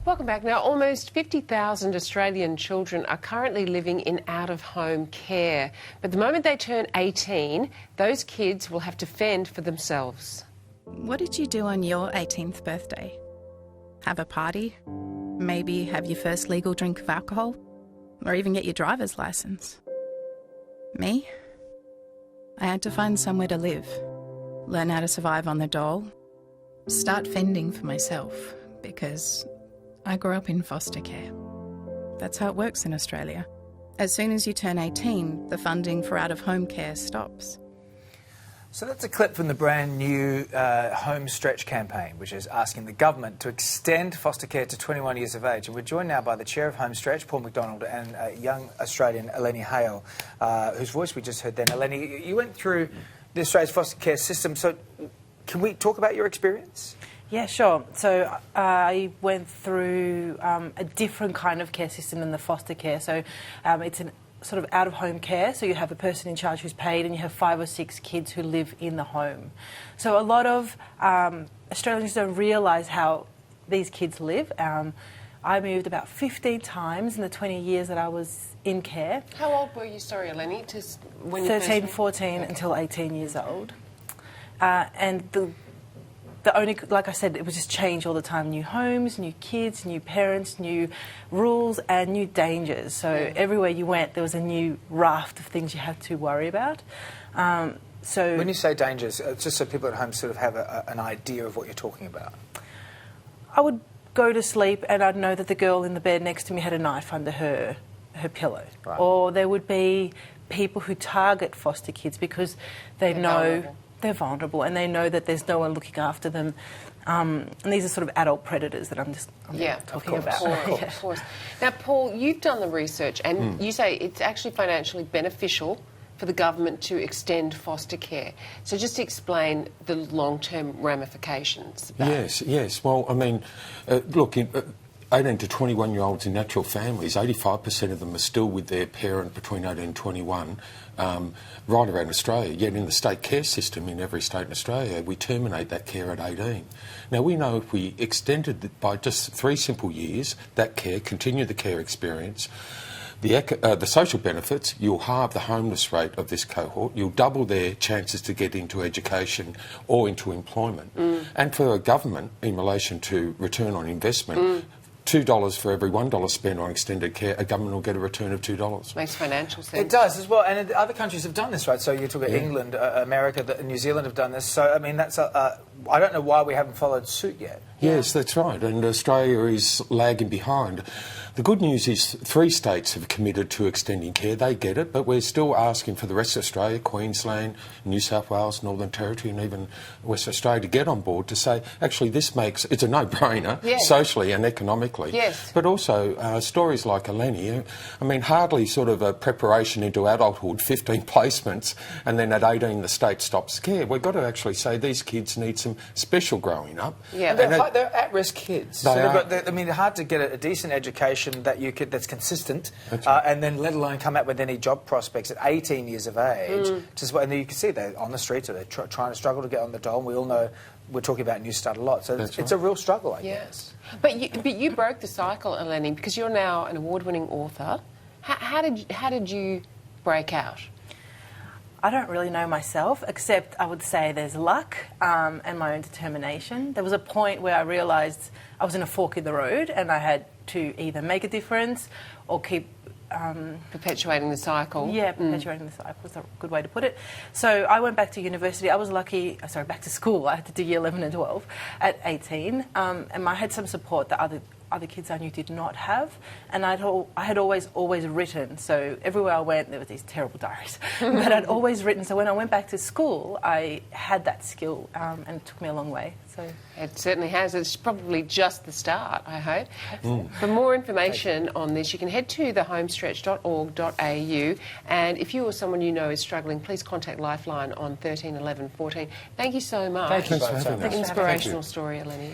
Welcome back. Now, almost 50,000 Australian children are currently living in out-of-home care. But the moment they turn 18, those kids will have to fend for themselves. What did you do on your 18th birthday? Have a party? Maybe have your first legal drink of alcohol? Or even get your driver's licence? Me? I had to find somewhere to live, learn how to survive on the dole, start fending for myself, because I grew up in foster care. That's how it works in Australia. As soon as you turn 18, the funding for out-of-home care stops. So that's a clip from the brand new Home Stretch campaign, which is asking the government to extend foster care to 21 years of age. And we're joined now by the chair of Home Stretch, Paul McDonald, and young Australian Eleni Hale, whose voice we just heard then. Eleni, you went through the Australia's foster care system, so can we talk about your experience? Yeah, sure. So I went through a different kind of care system than the foster care. So it's an sort of out-of-home care, so you have a person in charge who's paid and you have 5 or 6 kids who live in the home. So a lot of Australians don't realise how these kids live. I moved about 15 times in the 20 years that I was in care. How old were you, sorry, Eleni? When 13, 14 until 18 years old. And the only, like I said, it was just change all the time. New homes, new kids, new parents, new rules and new dangers. So everywhere you went, there was a new raft of things you had to worry about. So when you say dangers, just so people at home sort of have an idea of what you're talking about. I would go to sleep and I'd know that the girl in the bed next to me had a knife under her pillow. Right. Or there would be people who target foster kids because they know they're vulnerable and they know that there's no one looking after them. And these are sort of adult predators that I'm talking about. Of course. Now, Paul, you've done the research and you say it's actually financially beneficial for the government to extend foster care. So just explain the long-term ramifications. Yes. Well, I mean, look, 18 to 21-year-olds in natural families, 85% of them are still with their parent between 18 and 21, right around Australia. Yet in the state care system in every state in Australia, we terminate that care at 18. Now, we know if we extended it by just 3 simple years, that care, continue the care experience, the social benefits, you'll halve the homeless rate of this cohort, you'll double their chances to get into education or into employment. And for a government, in relation to return on investment, $2 for every $1 spent on extended care, a government will get a return of $2. Makes financial sense. It does as well, and other countries have done this, right? So you talk about England, America, New Zealand have done this. So, I mean, that's I don't know why we haven't followed suit yet. Yes, that's right, and Australia is lagging behind. The good news is 3 states have committed to extending care. They get it, but we're still asking for the rest of Australia, Queensland, New South Wales, Northern Territory and even Western Australia to get on board to say, actually, it's a no-brainer, socially and economically. Yes. But also, stories like Eleni, I mean, hardly sort of a preparation into adulthood, 15 placements, and then at 18 the state stops care. We've got to actually say these kids need some special growing up. Yeah. And they're at-risk kids. I mean, it's hard to get a decent education that's consistent, and then let alone come out with any job prospects at 18 years of age. And then you can see they're on the streets or they're trying to struggle to get on the dole. And we all know we're talking about New Start a lot, so it's a real struggle, I guess. But you broke the cycle, Eleni, because you're now an award-winning author. How did you break out? I don't really know myself, except I would say there's luck and my own determination. There was a point where I realised I was in a fork in the road and I had to either make a difference or keep perpetuating the cycle. Yeah, perpetuating the cycle is a good way to put it. So I went back to university. I was lucky, back to school. I had to do year 11 and 12 at 18. And I had some support that other kids I knew did not have. And I had always written. So everywhere I went, there were these terrible diaries. But I'd always written. So when I went back to school, I had that skill, and it took me a long way. So it certainly has. It's probably just the start, I hope. For more information on this, you can head to thehomestretch.org.au. And if you or someone you know is struggling, please contact Lifeline on 13 11 14. Thank you so much. Thank you. Inspirational story, Eleni.